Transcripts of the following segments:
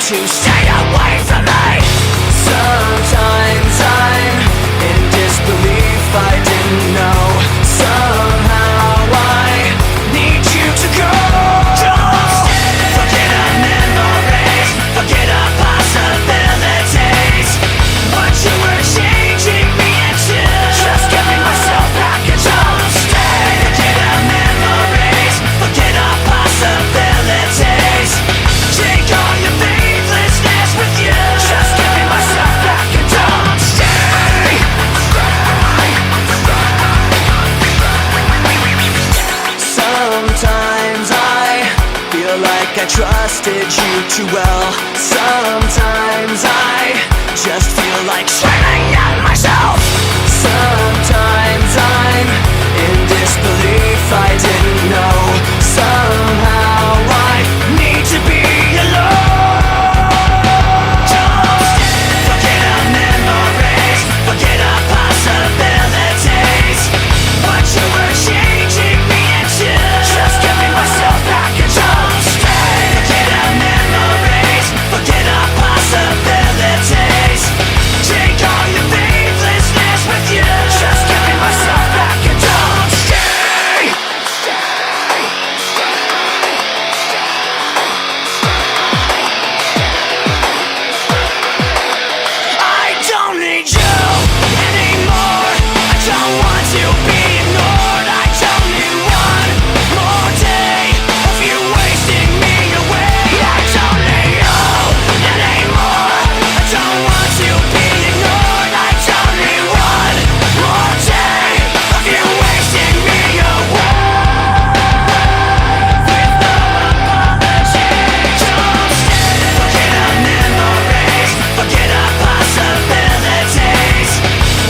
to stay away from me. Sometimes I'm in disbelief, I didn't know. Somehow I need you to go. Don't stay. Forget our memories, forget our possibilities. What you were changing me into, just giving myself back and don't stay. Forget our memories, forget our possibilities. Take all your faithlessness with you, just giving myself back and don't stay. Sometimes I feel like I trusted you too well. Sometimes I just feel like screaming at myself. Sometimes I'm in disbelief, I didn't know. Somehow I need to be alone. Don't stay. Forget our memories, forget our possibilities. What you were changing me into, just giving myself back and don't stay. Forget our memories, forget our possibilities. Take all your faithlessness with you, just giving myself back and don't stay. I don't need you anymore. I don't want to be ignored. I don't need one more day of you wasting me away. I don't need you anymore. I don't want to be ignored. I don't need one more day of you wasting me away. With no apology, don't stay. Forget our memories, forget our possibilities.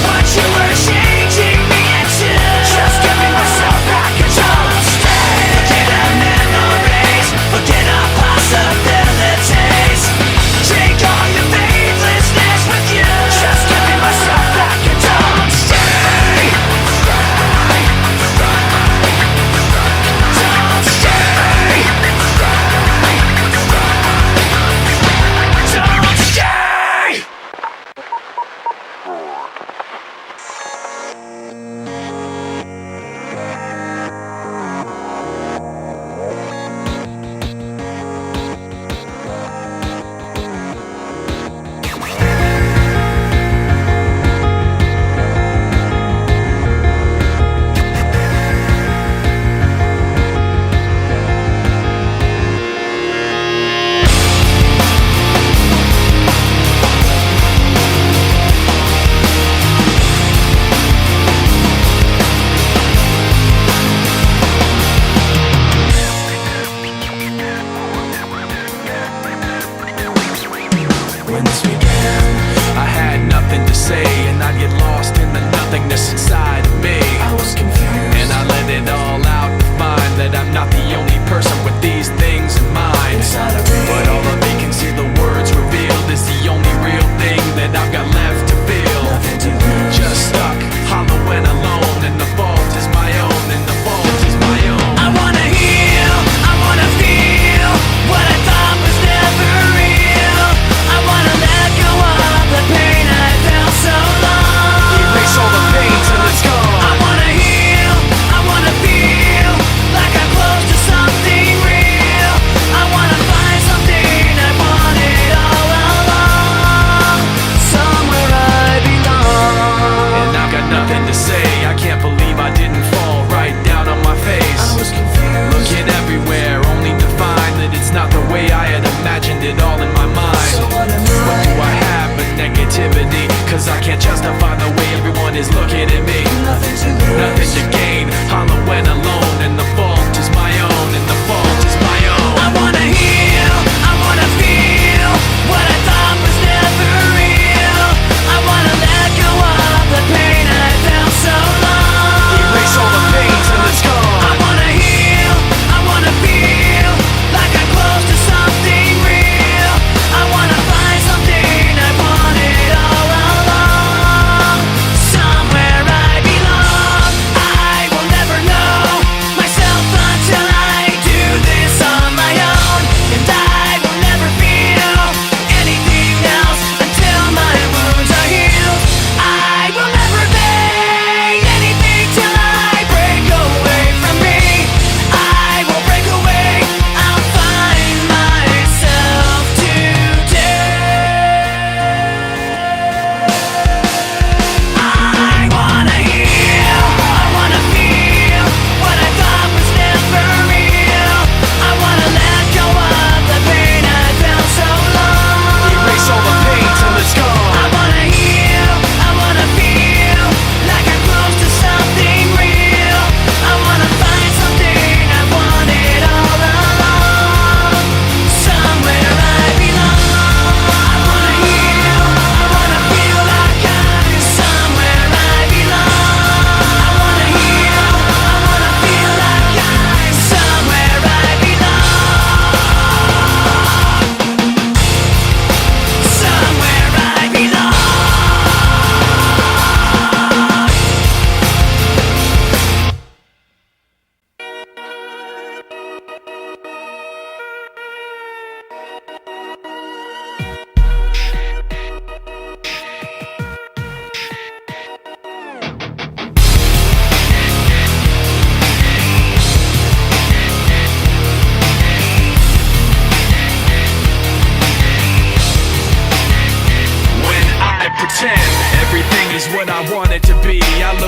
What you were changing me into, just giving myself back and don't stay. Forget our memories, forget our possibilities. Take all your faithlessness with you, just giving myself back and don't stay. Don't stay. Don't stay. When this began, I had nothing to say, and I'd get lost in the nothingness inside of me. I was confused, and I let it all out to find that I'm not the only person with these things in mind. But all of me can see the words revealed is the only real thing that I've got left to feel. Just stuck, hollow and alone, and the fault is my own, and the fault is my own. I wanna heal, I wanna feel what I thought was never real. I wanna let go of the pain I felt so long. Erase all the pain till it's gone. I wanna heal, I wanna feel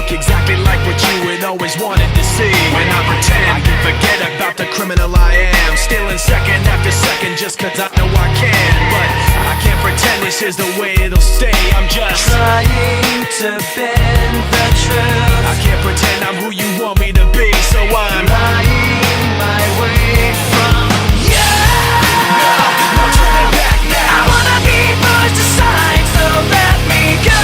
look exactly like what you had always wanted to see. When I pretend I can forget about the criminal I am, stealing second after second just cause I know I can. But I can't pretend this is the way it'll stay. I'm just trying to bend the truth. I can't pretend I'm who you want me to be, so I'm lying my way from you. No turning back now. I wanna be pushed aside, so let me go.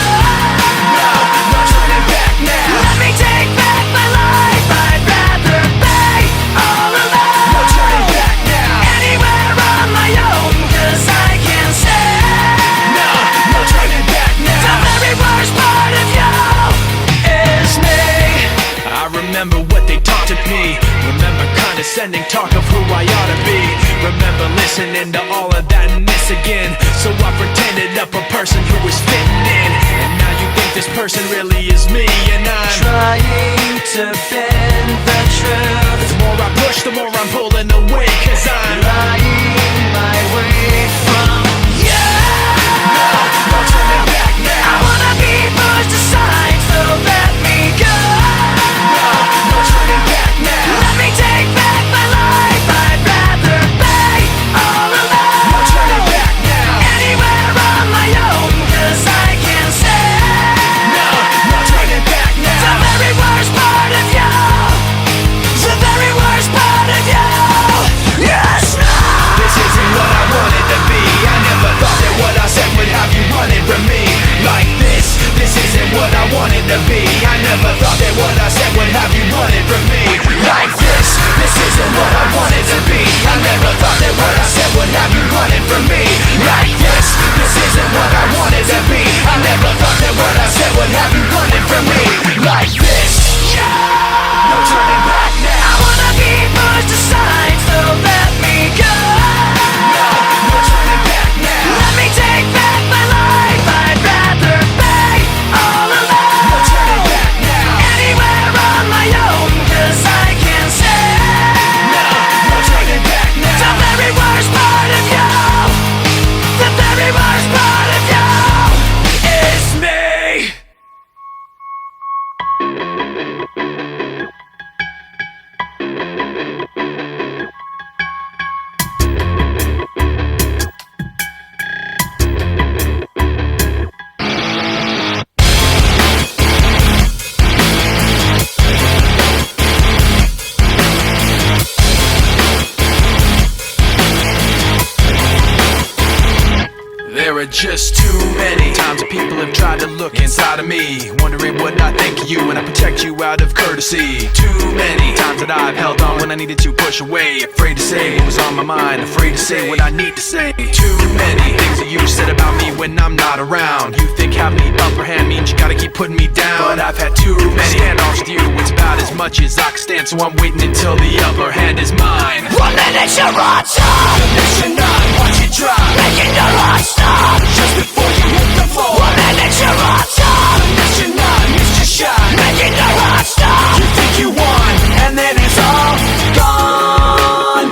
No turning back now. Let me take back my life. I'd rather be all alone. No turning back now. Anywhere on my own, cause I can say No turning back now. the very worst part of you is me. I remember what they taught to me. Remember condescending talk of who I ought to be. Remember listening to all of that and this again. So I pretended up a person who was fitting in. And now you think this person really is me. And I'm trying to bend the truth. the more I push, the more I'm pulling away. Cause I'm lying my way from you. No turning back now. I wanna be pushed aside, so let me go. No turning back now. Let me take back my life. I'd rather be all alone. No turning back now. Anywhere on my own, cause I can say No turning back the now. very worst part of you. The very worst part of you. Yes, no. This isn't what I wanted to be. I never thought that what I said would have you running from me. Like this isn't what I wanted to be. I never thought that what I said would have you running from me. Like this isn't what I wanted to be. I never thought that what I said would have you running from me. Like this isn't what I wanted to be. I never thought that what I said would have you running from me. Like this, no turning back now. I wanna be pushed aside, so let me go. No turning back now. Let me take back my life. I'd rather be all alone. No turning back now. Anywhere on my own, cause I can say No turning back the now. very worst part of you. The very worst part of you is me. There are just too many times that people have tried to look inside of me, wondering what I think of you when I protect you out of courtesy. Too many times that I've held on when I needed to push away, afraid to say what was on my mind, afraid to say what I need to say. Too many things that you said about me when I'm not around. You think having the upper hand means you gotta keep putting me down, but I've had too many standoffs with you. It's about as much as I can stand, so I'm waiting until the upper hand is mine. 1 minute you're on top, The mission nine, watch it drop. making your heart stop. Just before you hit the floor. 1 minute you're on top, Mission nine, missed your shot. making your heart stop. You think you won, and then it's all gone.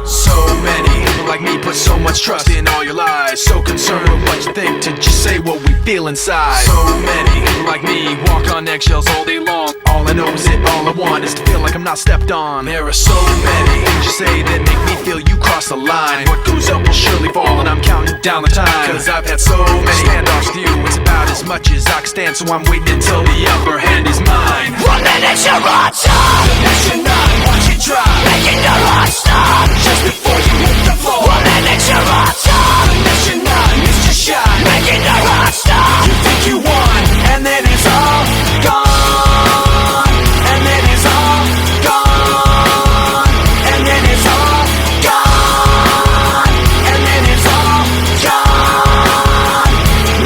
So many people like me put so much trust in all your lies. So concerned with what you think to just say what we feel inside. So many people like me walk on eggshells all day long. All I know is that all I want is to feel like I'm not stepped on. There are so many things you say that make me feel you cross the line. What goes up will surely fall, and I'm counting down the time. Cause I've had so many standoffs with you. It's about as much as I can stand, so I'm waiting until the upper hand is mine. 1 minute you're on top, Mission nine, watch it drop. making your heart stop. Just before you hit the floor. 1 minute you're on top, Mission nine, missed your shot. making your heart stop. You think you won, and then it's all gone. And then it's all gone. And then it's all gone. And then it's all gone.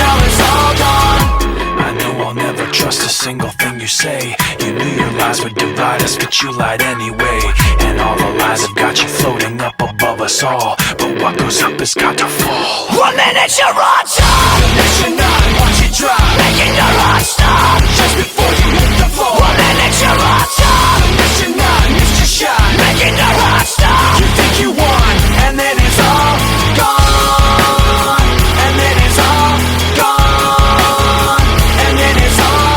Now it's all gone. I know I'll never trust a single thing you say. You knew your lies would divide us, but you lied anyway. And all the lies have got you floating up above us all. But what goes up has got to fall. 1 minute you're on top, Mission nine, watch it drop. making your heart stop. Just before you hit the floor. 1 minute you're on top, Mission nine, missed your shot. making your heart stop. You think you won, and then it's all gone. And then it's all gone. And then it's all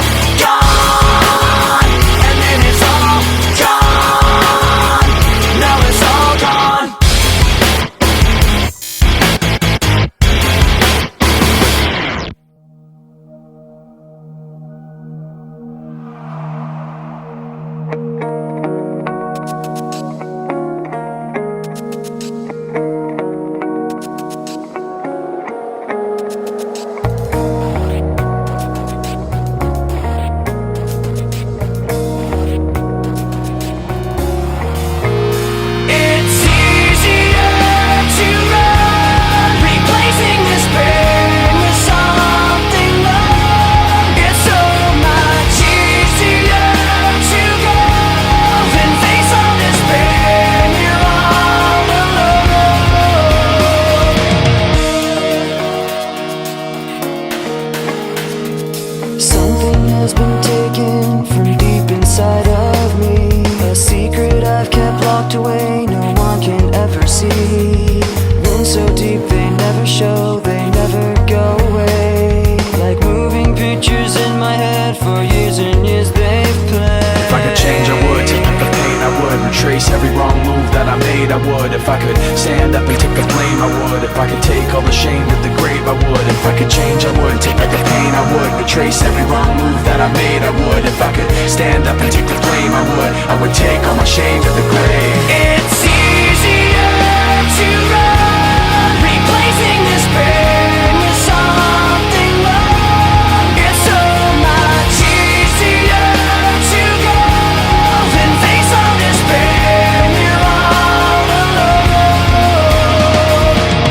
In so deep they never show, they never go away. Like moving pictures in my head, for years and years they've played. If I could change, I would. Take up the pain, I would. Retrace every wrong move that I made, I would. If I could stand up and take the blame, I would. If I could take all the shame to the grave, I would. If I could change, I would. Take up the pain, I would. Retrace every wrong move that I made, I would. If I could stand up and take the blame, I would. I would take all my shame to the grave. It's easier to run, replacing this pain with something more. It's so much easier to go than face all this pain. You're all alone.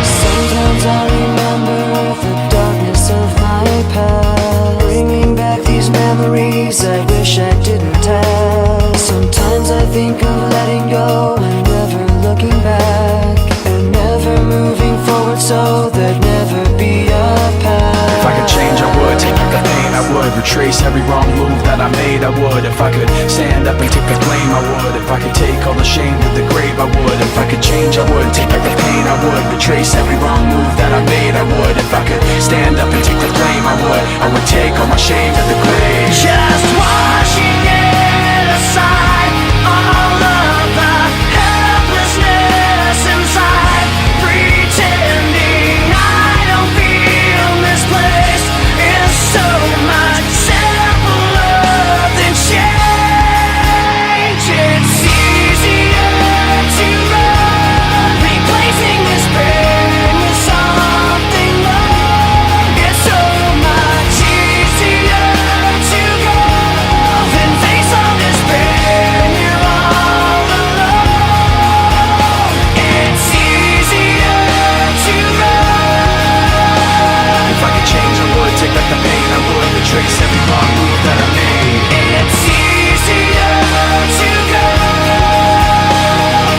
Sometimes I remember the darkness of my past, bringing back these memories I wish I didn't have. Sometimes I think of letting go and never looking back, and never moving forward, so there'd never be a path. If I could change, I would. Take up the pain, I would. Retrace every wrong move that I made, I would. If I could stand up and take the blame, I would. If I could take all the shame to the grave, I would. If I could change, I would. Take up the pain, I would. Retrace every wrong move that I made, I would. If I could stand up and take the blame, I would. I would take all my shame to the grave. Just washing it aside, all of the helplessness inside, pretending I don't feel misplaced is so much simpler than change. It's easier to run, replacing this pain with something more. It's so much easier to go than face all this pain. You're all alone. It's easier to run. If I could change, I would. Take back the pain, I would. Retrace every wrong move that I made. It's easier to go.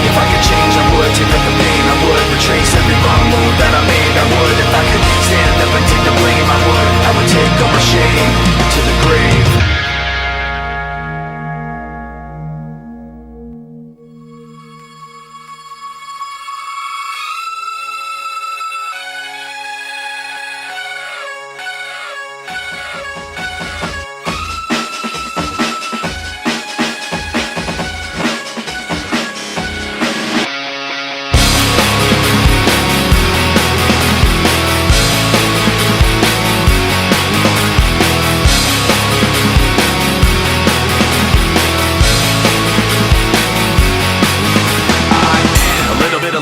If I could change, I would. Take back the pain, I would. Retrace every wrong move that I made, I would. If I could stand up and take the blame, I would. I would take all my shame to the grave.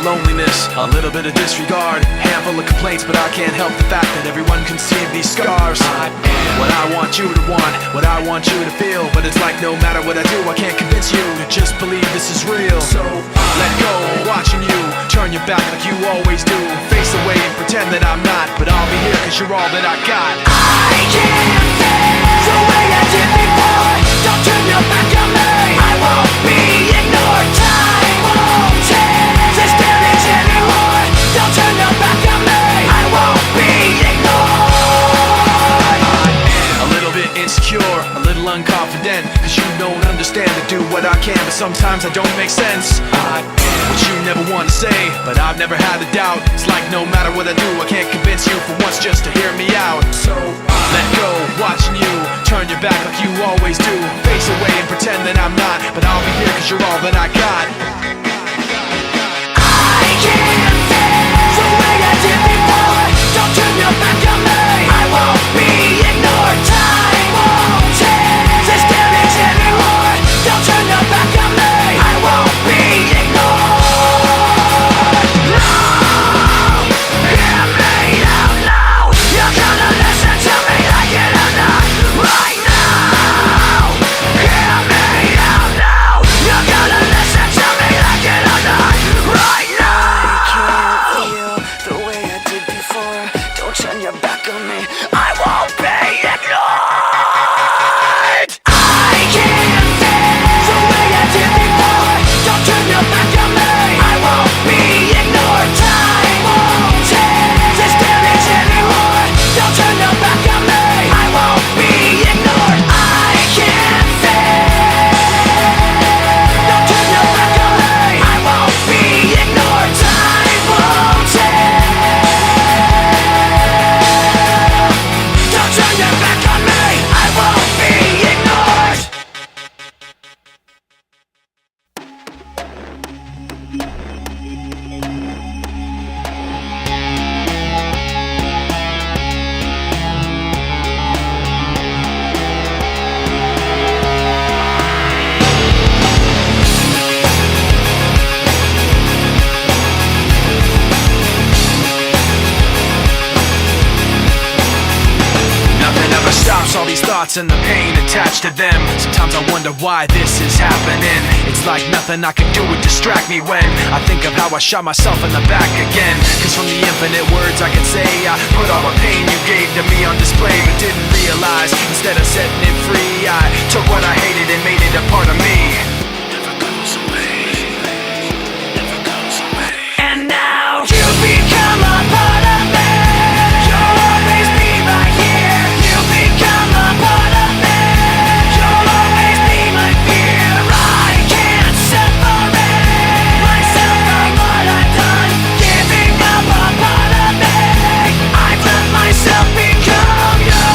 Loneliness, a little bit of disregard, handful of complaints, but I can't help the fact that everyone can see these scars. I am what I want you to want, what I want you to feel, but it's like no matter what I do, I can't convince you to just believe this is real. So let go, watching you turn your back like you always do, face away and pretend that I'm not, but I'll be here cause you're all that I got. I can't feel the way I did before. Don't turn your back on me. I won't be ignored. Time won't change this damage anymore. Don't turn your back on me. I won't be ignored. I'm a little bit insecure, a little unconfident, cause you don't understand to do what I can, but sometimes I don't make sense. I am what you never want to say, but I've never had a doubt. It's like no matter what I do, I can't convince you for once just to hear me out. So let go, watching you turn your back like you always do, face away and pretend that I'm not, but I'll be here cause you're all that I got. I can't feel the way I did before. Don't turn your back on me. I won't be ignored. Time won't change this damage anymore. Don't turn your back on me. I won't be ignored. No, hear me out now. You're gonna listen to me like it or not. Right now, hear me out now. You're gonna listen to me like it or not. Right now. thoughts and the pain attached to them. Sometimes I wonder why this is happening. It's like nothing I can do would distract me when I think of how I shot myself in the back again. Cause from the infinite words I can say, I put all the pain you gave to me on display, but didn't realize instead of setting it free, I took what I hated and made it a part of me. Never goes away, never goes away. And now you become a part of me. You'll always be right here. You become a part of me. You'll always be my fear. I can't separate myself from what I've done. Giving up a part of me. I've let myself become you.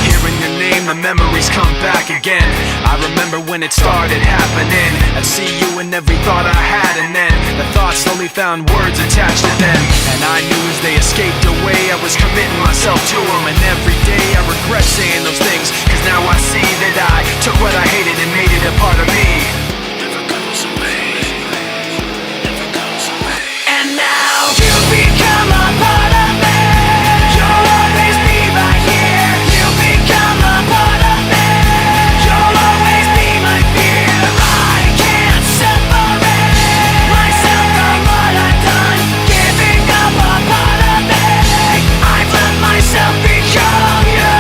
Hearing your name, the memories come back again. I remember when it started happening. I'd see you in every thought I had, and then the thoughts slowly found words attached to them. And I knew as they escaped away, I was committing myself to them. And every day I regret saying those things, cause now I see that I took what I hated and made it a part of me. Never goes away, never goes away. And now you become a part of me. You'll always be right here. You become a part of me. You'll always be my fear. I can't separate myself from what I've done. Giving up a part of me. I've let myself become you.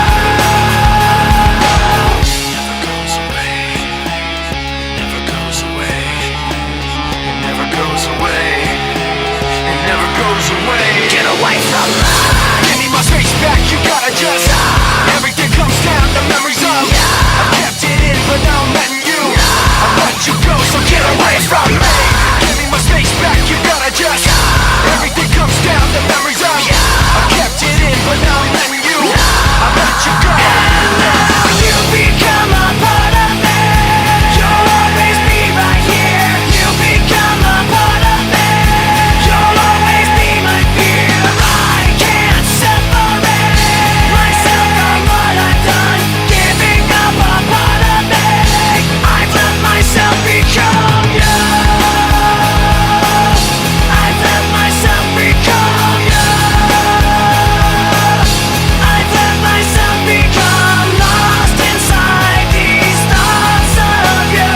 Never goes away, never goes away. It never goes away, it never goes away. Get away from me. Give me my space back, you gotta just everything comes down to memories of I kept it in, but now I'm letting you I let you go, so get away from me. Give me my space back, you gotta just everything comes down to memories of I kept it in, but now I'm letting you I let you go. And now you become a part of me. You'll always be right here. You become a part of me. You'll always be my fear. I can't separate myself from what I've done. Giving up a part of me. I've let myself become you. I've let myself become you. I've let myself become lost inside these thoughts of you.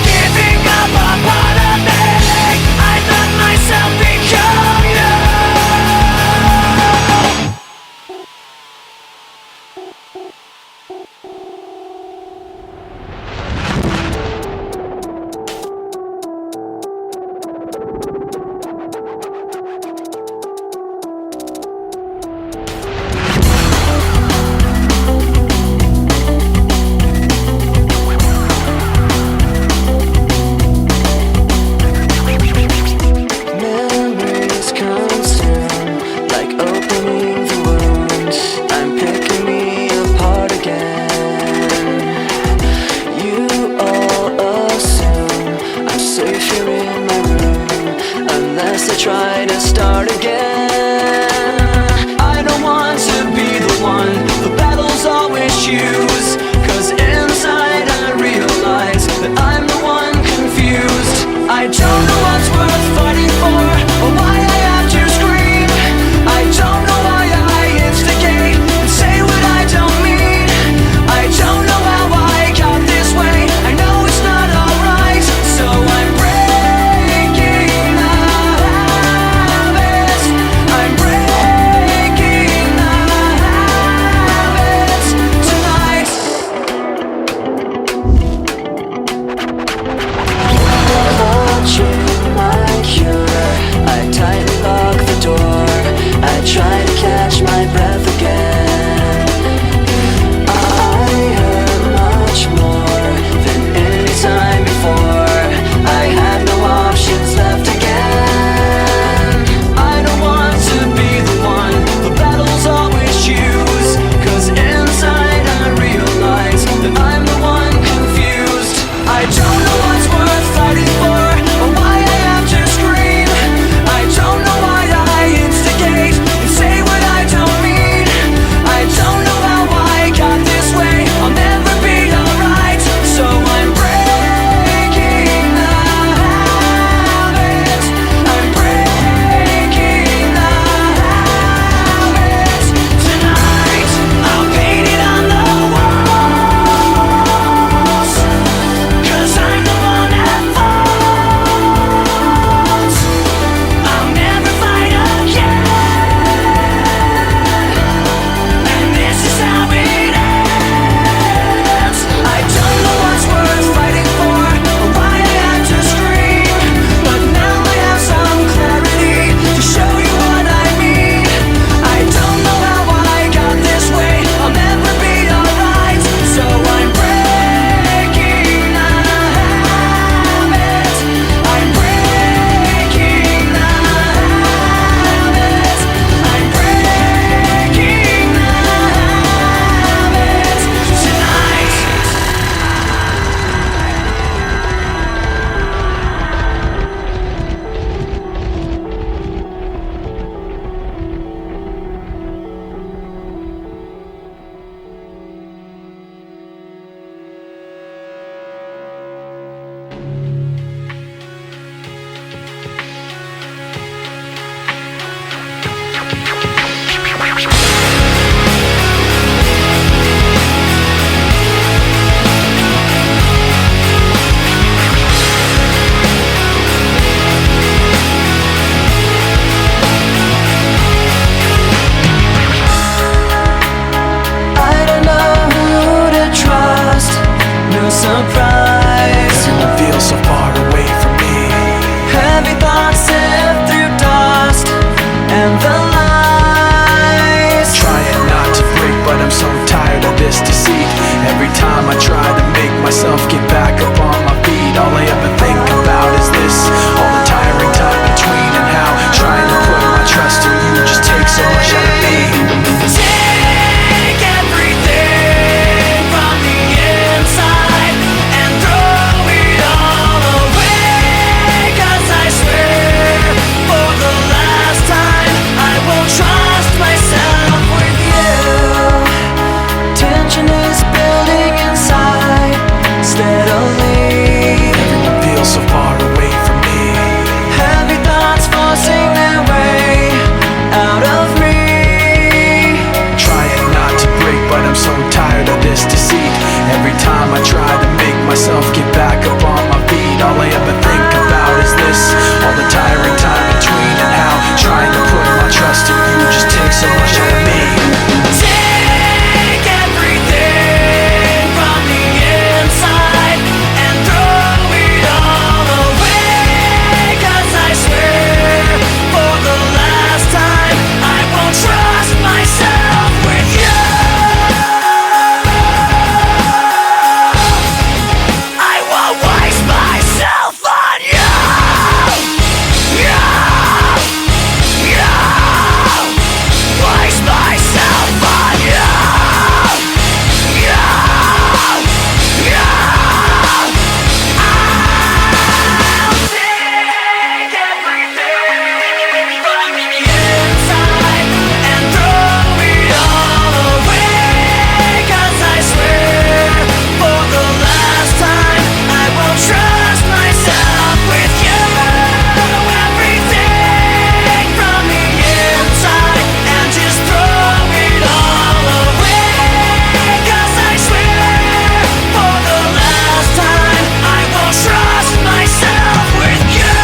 Giving up a part of me. I've let myself become you. Memories constant, like opening the wound. I'm picking me apart again. You all assume I'm safe here in my room, unless I try to start again. I don't want to be the one the battles always choose, cause inside I realize that I'm the one confused. I don't know what's worth fighting for, or why I have to scream. I don't know why I instigate and say what I don't mean. I don't know how I got this way. I know it's not alright, so I'm breaking the habits myself get back up on my feet. All I ever think about is this, all the tiring time between, and how trying to put my trust in you just takes so much out of me. Take everything from the inside and throw it all away, 'cause I swear for the last time I will trust myself with you. Tension is building inside steadily. Everyone feels so far away from me. Heavy thoughts forcing their way out of me. Trying not to break, but I'm so tired of this deceit. Every time I try to make myself get back up on my feet, all I ever think about is this, all the tiring time between, and how trying to put my trust in you just takes so much out of me. Take everything from the inside and throw it all away, 'cause I swear for the last time I won't trust myself with you. I won't waste myself on you. You, waste myself on you. I'll take everything from the inside and throw it all away, 'cause I swear for the last time I won't trust myself with you. Everything from the inside and just throw it all away, 'cause I swear for the last time I won't trust myself with you.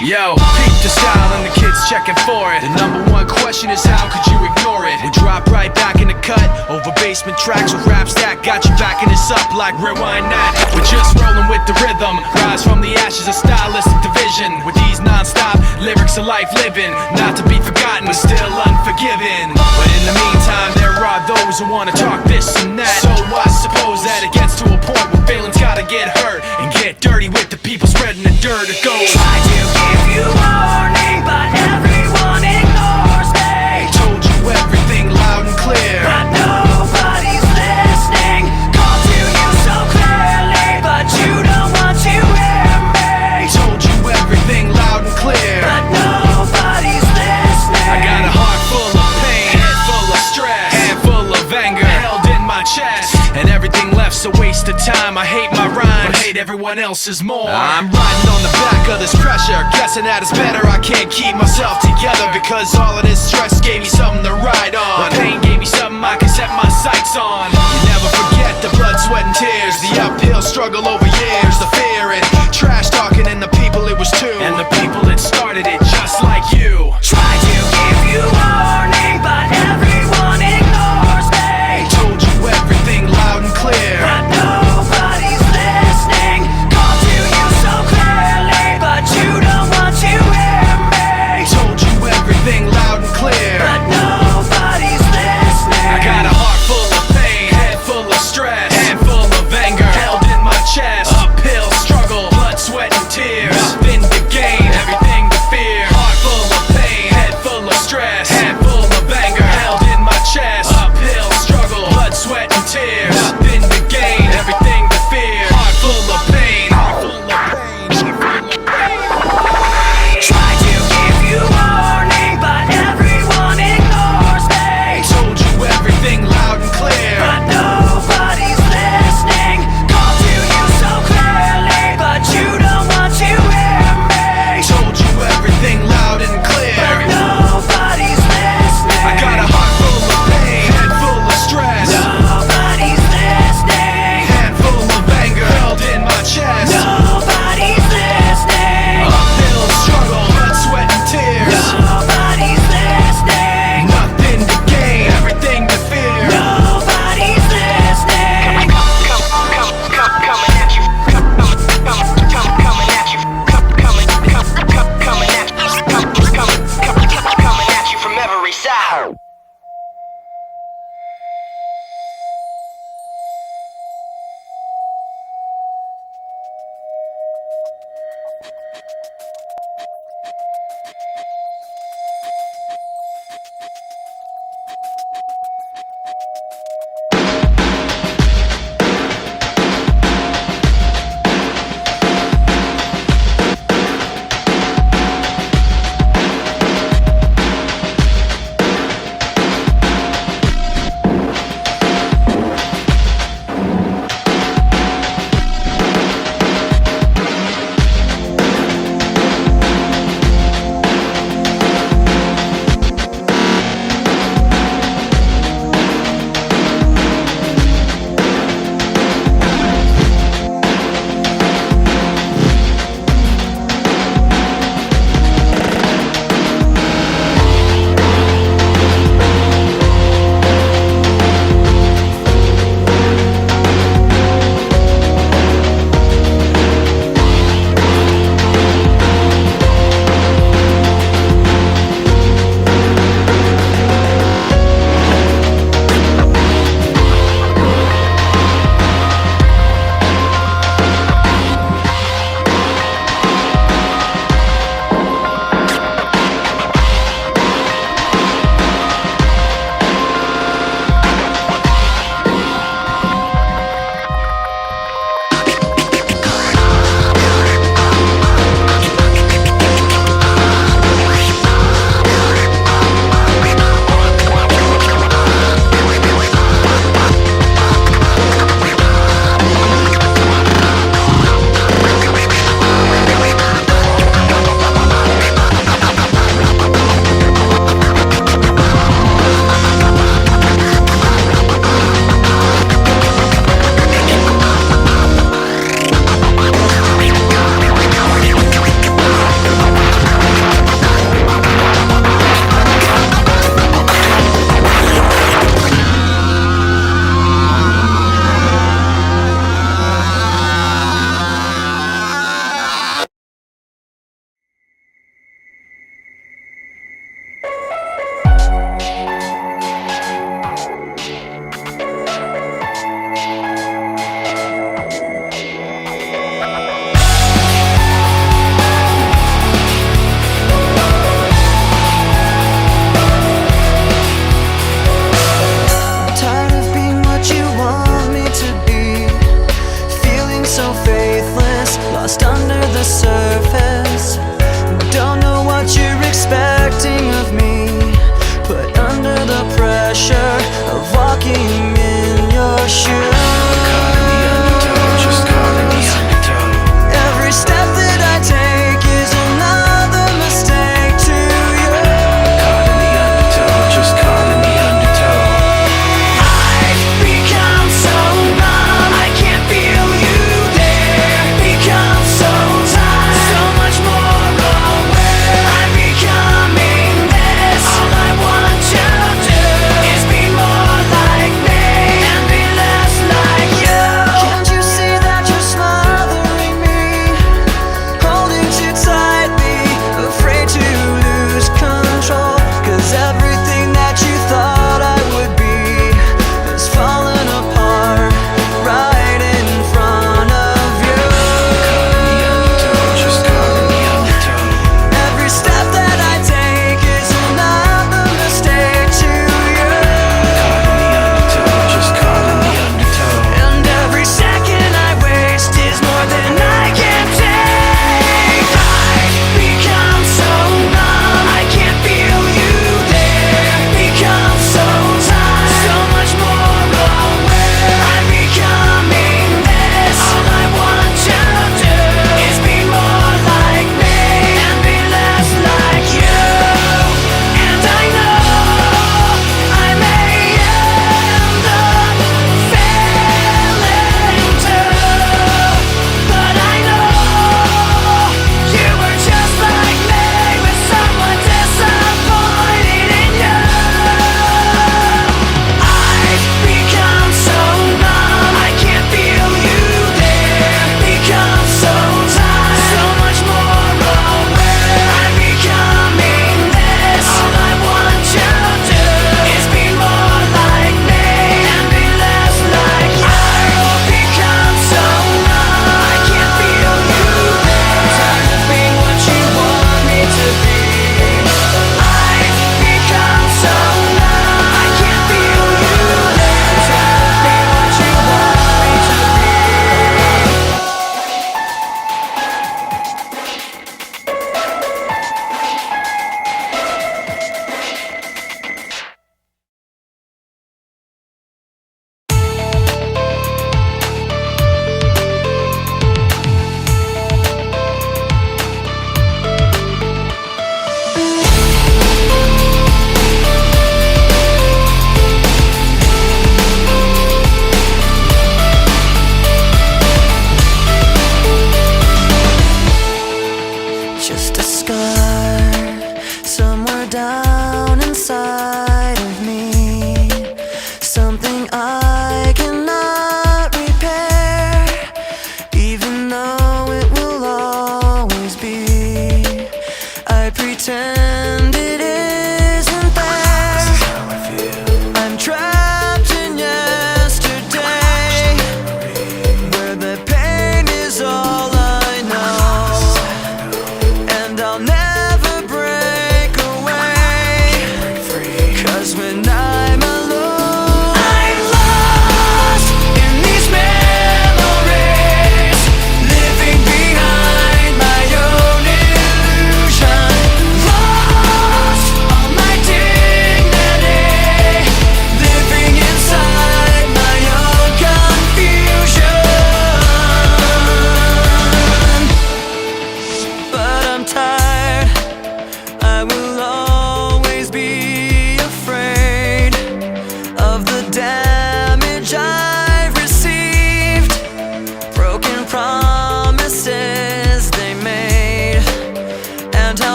Yo, peep the style and the kids checking for it. The number one question is how could you ignore it? We drop right back in the cut, over basement tracks with raps that got you backing us up like rewind that. We're just rolling with the rhythm, rise from the ashes of stylistic division. With these non-stop lyrics of life living, not to be forgotten but still unforgiven. But in the meantime there are those who wanna talk this and that. So I suppose that it gets to a point where feelings gotta get hurt and get dirty with the people spreading the dirt of gold. Try to give you warning, but everyone ignores me. Told you everything loud and clear, But nobody's listening. Called to you so clearly, but you don't want to hear me. told you everything loud and clear. But nobody's listening. I got a heart full of pain, head full of stress, hand full of anger held in my chest, and everything left's a waste of time. I hate my rhymes, but hate everyone else's more. I'm riding on the back of this pressure, guessing that it's better I can't keep myself together, because all of this stress gave me something to ride on. The pain gave me something I can set my sights on. You never forget the blood, sweat and tears, the uphill struggle over years, the fear and trash talking, and the people it was too, and the people that started it just like you. Try to give you warning, but everyone ignores me. Told you everything loud and clear, But nobody's listening. Called to you so clearly, but you don't want to hear me. told you everything loud and clear. But nobody's listening. I got a heart full of pain, head full of stress, hand full of anger held in my chest, lost under the surface. Don't know what you're expecting of me, but under the pressure of walking in your shoes, Caught in the undertow, just caught in the undertow. every step that I take is another mistake to you. Caught in the undertow, just caught in the undertow. I've become so numb, I can't feel you there. Become so tired, so much more aware. I'm becoming this. All I want to do is be more like me and be less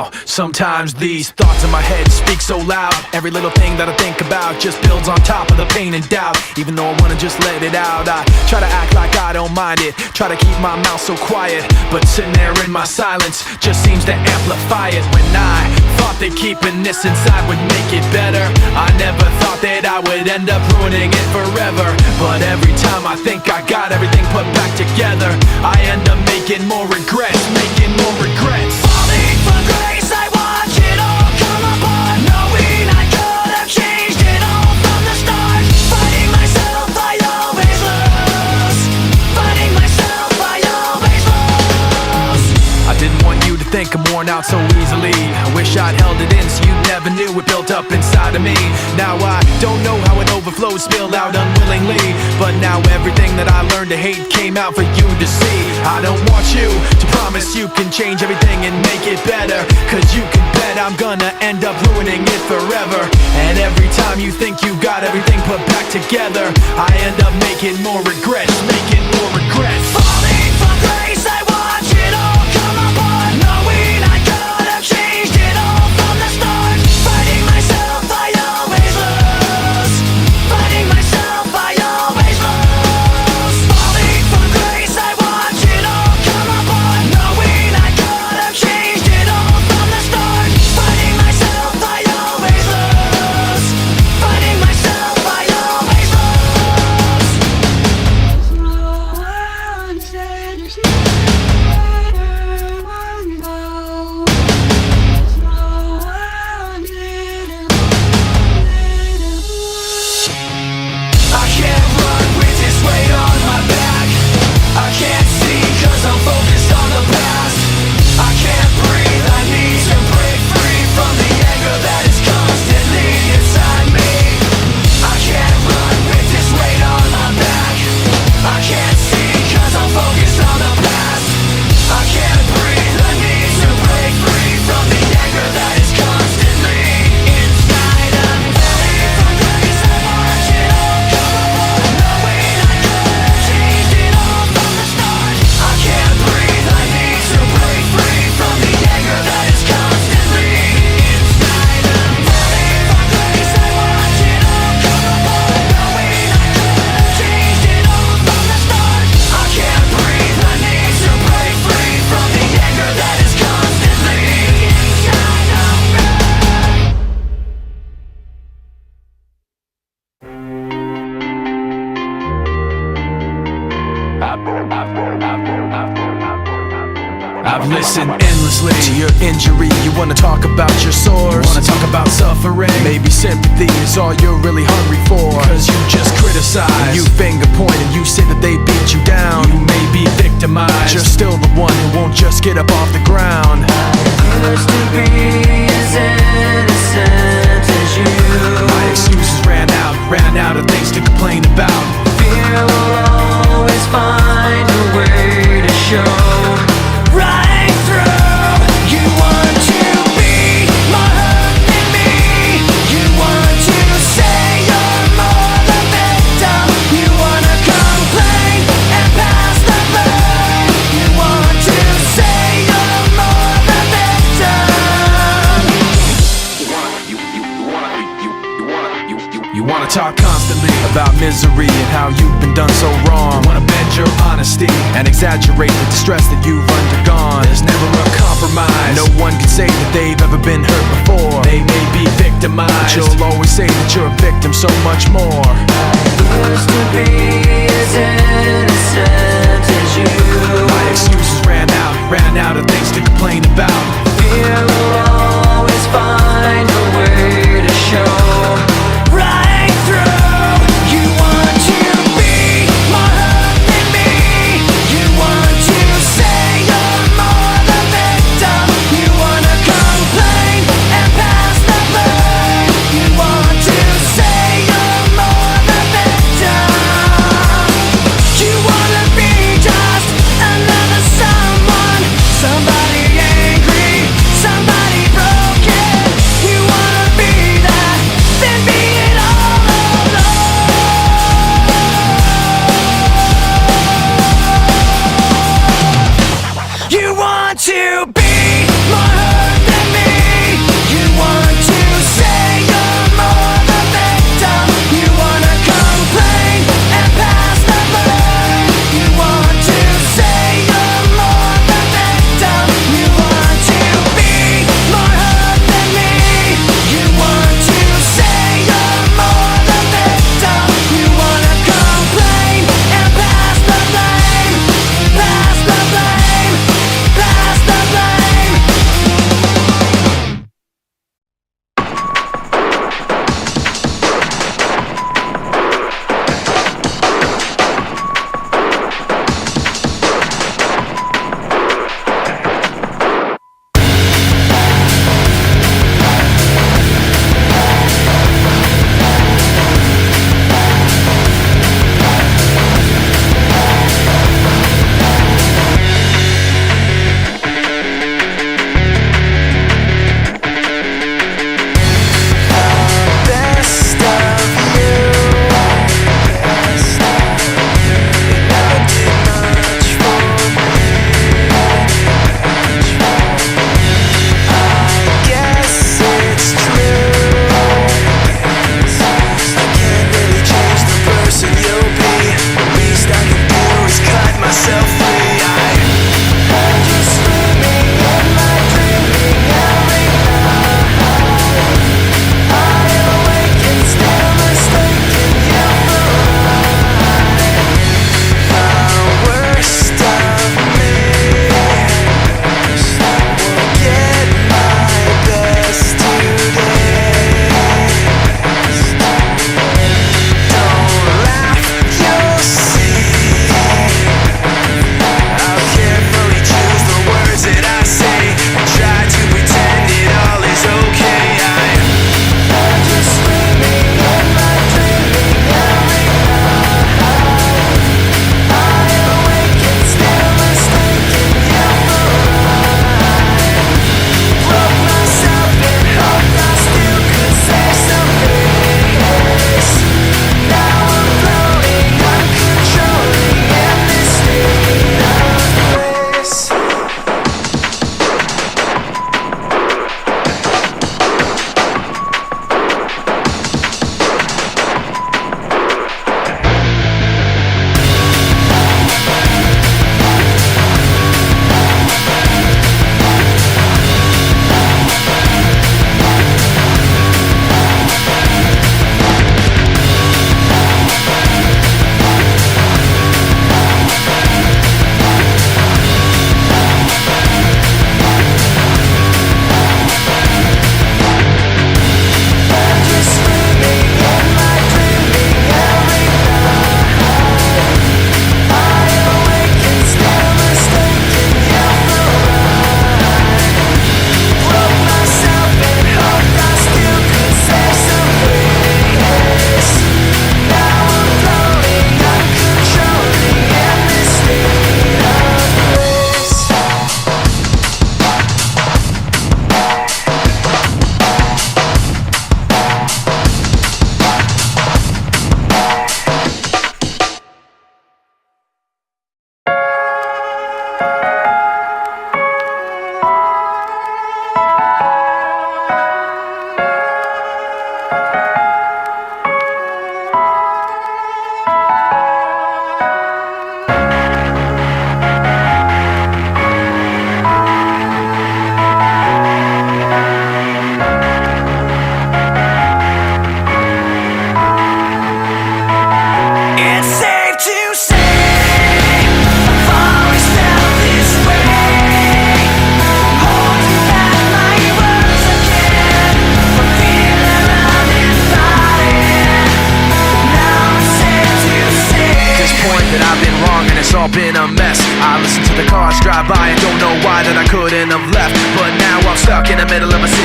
now. Sometimes these thoughts in my head speak so loud. Every little thing that I think about just builds on top of the pain and doubt. Even though I wanna just let it out, I try to act like I don't mind it. Try to keep my mouth so quiet, but sitting there in my silence just seems to amplify it. When I thought that keeping this inside would make it better, I never thought that I would end up ruining it forever. But every time I think I got everything put back together, I end up making more regrets, making more regrets. Falling from grace, I watch it all come apart, knowing I could have changed it all from the start. Fighting myself, I always lose. Fighting myself, I always lose. I didn't want you to think I'm worn out so easily. I wish I'd held it in so you never knew it built up inside of me. Now I don't know how it overflowed, spilled out unwillingly, but now everything that I learned to hate came out for you to see. I don't want you to promise you can change everything and make it better, cause you can bet I'm gonna end up ruining it forever. And every time you think you got everything put back together, I end up making more regrets, making more regrets. Falling from grace, I watch it all come apart, knowing I could have changed it all from the start. Fighting myself, I always lose. Fighting myself, I always lose. Falling from grace, I watch it all come apart, knowing I could have changed it all from the start. Fighting myself, I always lose. Fighting myself, I always lose. No one said you should better one go. No one didn't. I can't run with this weight on my back. I can't see cause I'm focused on the past. I can't breathe, I need to break free from the anger that is constantly inside me. I can't run with this weight on my back. I can't see cause I'm focused on the past. I can't breathe, I need to break free from the anger that is constantly inside of me. From grace I watch it all come apart, knowing I could have changed it all from the start. I can't breathe, I need to break free from the anger that is constantly inside of me. From grace I watch it all come apart, knowing I could have changed it all from the start. I can't breathe, I need to break free from the anger that is constantly inside of me. I've listened endlessly to your injury. You wanna talk about your sores, wanna talk about suffering. Maybe sympathy is all you're really hungry for, cause you just criticize, you finger point and you say that they beat you down. You may be victimized, you're still the one who won't just get up off the ground. Used to be as innocent as you. My excuses ran out of things to complain about. Fear will always find a way to show right through. You want to be more hurt than me. You want to say you're more the victim. You wanna complain and pass the blame. You want to say you're more the victim. You wanna talk constantly about misery and how you've been done so wrong. You wanna bend your honesty and exaggerate the distress that you've undergone. There's never a compromise. No one can say that they've ever been hurt before. They may be victimized, but you'll always say that you're a victim so much more. Used to be as innocent as you. My excuses ran out of things to complain about. Fear will always find a way to show right through. You want to be more hurt than me. You want to say you're more the victim. You wanna complain and pass the blame. You want to say you're more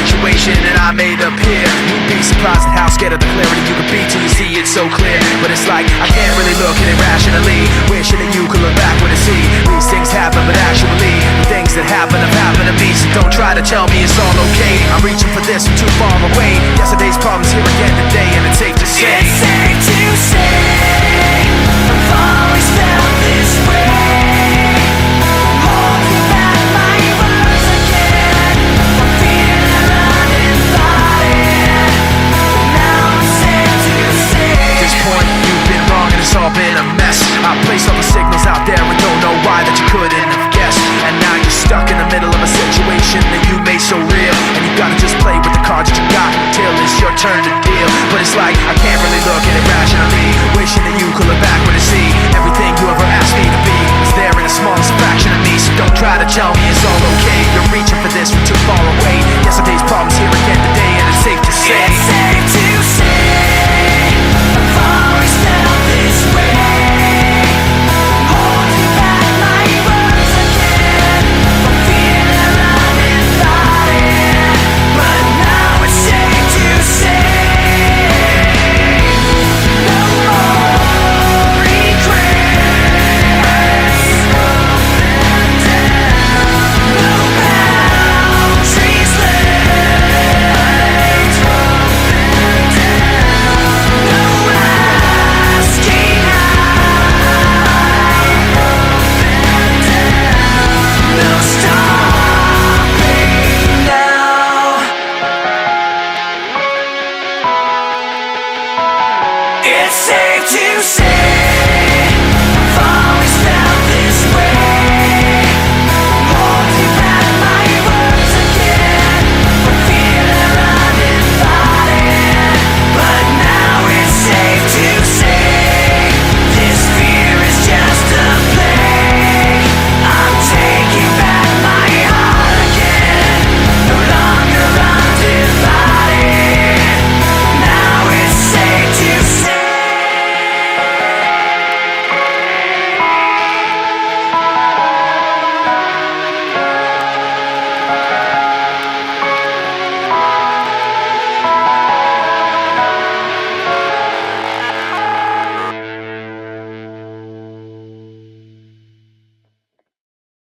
situation and I made up here. You'd be surprised at how scared of the clarity you could be till you see it so clear. But it's like I can't really look at it rationally, wishing that you could look backward and see these things happen, but actually the things that happen have happened to me. So don't try to tell me it's all okay. I'm reaching for this from too far away. Yesterday's problems here again today, and it's safe to say, it's safe to say I've always felt this way. Holding back my words again, I'm feeling uninvited. Now I'm safe to say at this point you've been wrong and it's all been a mess. I placed all the signals out there and don't know why that you couldn't have guessed. And now you're stuck in the middle of a situation that you made so real, and you gotta just play with the cards that you got till it's your turn to deal. But it's like I can't really look at it rationally, wishing that you could look backward and see everything you ever asked me to be is there in the smallest fraction of me. So don't try to tell me it's all okay. You're reaching for this from too far away. Yesterday's problems here again today, and it's safe to say, it's safe to say I've always felt this way. Holding back my words again, I'm feeling uninvited. But now it's safe to say no more regrets. No boundaries left. No asking how. No stopping now. It's safe to say